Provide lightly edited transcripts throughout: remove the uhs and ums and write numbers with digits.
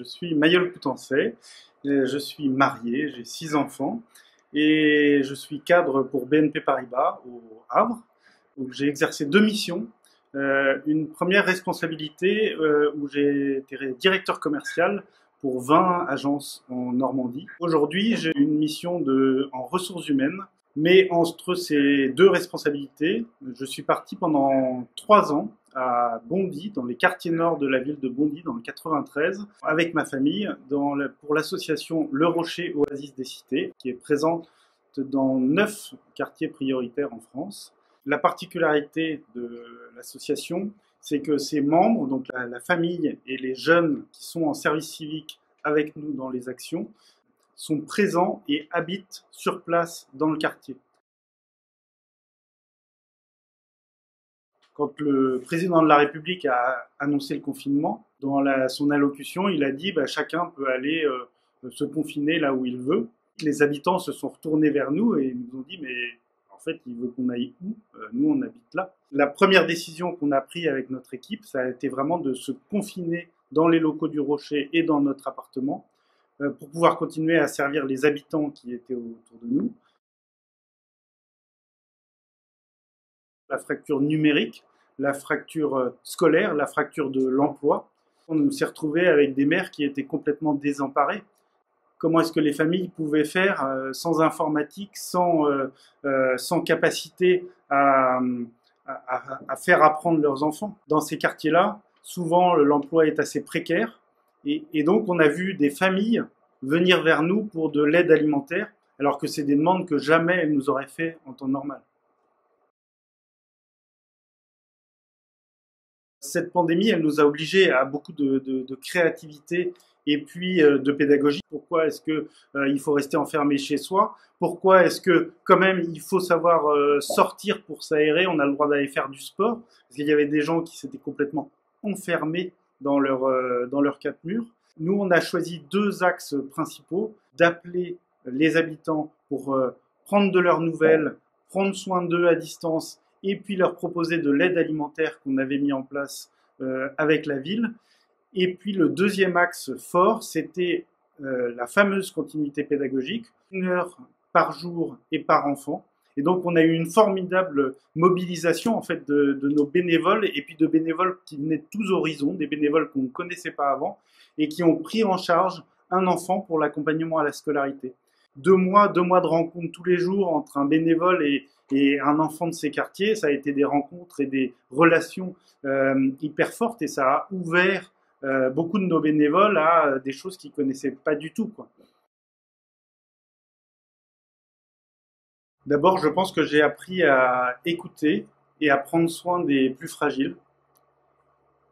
Je suis Mayol Coutancet, je suis marié, j'ai 6 enfants et je suis cadre pour BNP Paribas au Havre, où j'ai exercé 2 missions. Une première responsabilité où j'ai été directeur commercial pour 20 agences en Normandie. Aujourd'hui, j'ai une mission en ressources humaines, mais entre ces 2 responsabilités, je suis parti pendant 3 ans à Bondy, dans les quartiers nord de la ville de Bondy, dans le 93, avec ma famille, pour l'association Le Rocher Oasis des Cités, qui est présente dans 9 quartiers prioritaires en France. La particularité de l'association, c'est que ses membres, donc la famille et les jeunes qui sont en service civique avec nous dans les actions, sont présents et habitent sur place dans le quartier. Quand le président de la République a annoncé le confinement, dans son allocution, il a dit chacun peut aller se confiner là où il veut. Les habitants se sont retournés vers nous et nous ont dit mais en fait il veut qu'on aille où? Nous on habite là. La première décision qu'on a prise avec notre équipe, ça a été vraiment de se confiner dans les locaux du Rocher et dans notre appartement pour pouvoir continuer à servir les habitants qui étaient autour de nous. La fracture numérique, la fracture scolaire, la fracture de l'emploi. On s'est retrouvé avec des mères qui étaient complètement désemparées. Comment est-ce que les familles pouvaient faire sans informatique, sans capacité à faire apprendre leurs enfants? Dans ces quartiers-là, souvent l'emploi est assez précaire et donc on a vu des familles venir vers nous pour de l'aide alimentaire alors que c'est des demandes que jamais elles nous auraient fait en temps normal. Cette pandémie, elle nous a obligés à beaucoup de créativité et puis de pédagogie. Pourquoi est-ce que il faut rester enfermé chez soi? Pourquoi est-ce que quand même il faut savoir sortir pour s'aérer? On a le droit d'aller faire du sport parce qu'il y avait des gens qui s'étaient complètement enfermés dans leurs quatre murs. Nous, on a choisi 2 axes principaux: d'appeler les habitants pour prendre de leurs nouvelles, prendre soin d'eux à distance et puis leur proposer de l'aide alimentaire qu'on avait mis en place avec la ville. Et puis le deuxième axe fort, c'était la fameuse continuité pédagogique, 1 heure par jour et par enfant. Et donc on a eu une formidable mobilisation en fait de nos bénévoles et puis de bénévoles qui venaient de tous horizons, des bénévoles qu'on ne connaissait pas avant et qui ont pris en charge un enfant pour l'accompagnement à la scolarité. 2 mois de rencontres tous les jours entre un bénévole et un enfant de ces quartiers, ça a été des rencontres et des relations hyper fortes et ça a ouvert beaucoup de nos bénévoles à des choses qu'ils connaissaient pas du tout, quoi. D'abord, je pense que j'ai appris à écouter et à prendre soin des plus fragiles.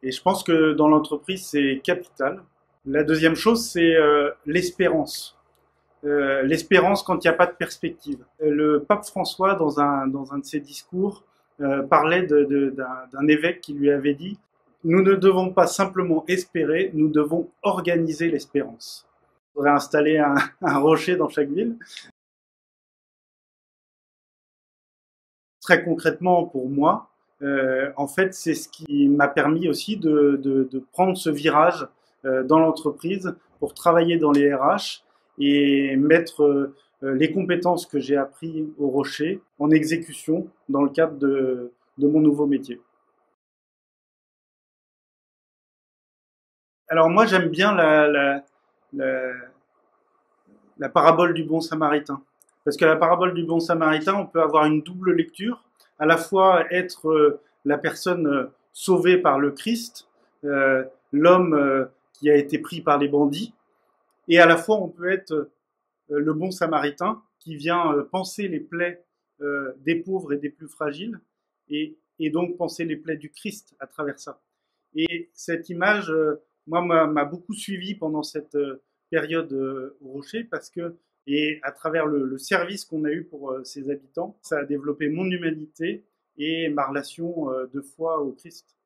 Et je pense que dans l'entreprise, c'est capital. La deuxième chose, c'est l'espérance. L'espérance quand il n'y a pas de perspective. Le pape François, dans un de ses discours, parlait d'un évêque qui lui avait dit « Nous ne devons pas simplement espérer, nous devons organiser l'espérance ». Il faudrait installer un rocher dans chaque ville. Très concrètement, pour moi, en fait, c'est ce qui m'a permis aussi de prendre ce virage dans l'entreprise pour travailler dans les RH et mettre les compétences que j'ai apprises au Rocher en exécution dans le cadre de mon nouveau métier. Alors moi, j'aime bien la, la parabole du bon samaritain. Parce que la parabole du bon samaritain, on peut avoir une double lecture, à la fois être la personne sauvée par le Christ, l'homme qui a été pris par les bandits, et à la fois on peut être le bon samaritain qui vient panser les plaies des pauvres et des plus fragiles, et donc panser les plaies du Christ à travers ça. Et cette image, moi, m'a beaucoup suivi pendant cette période au Rocher parce que, et à travers le service qu'on a eu pour ses habitants, ça a développé mon humanité et ma relation de foi au Christ.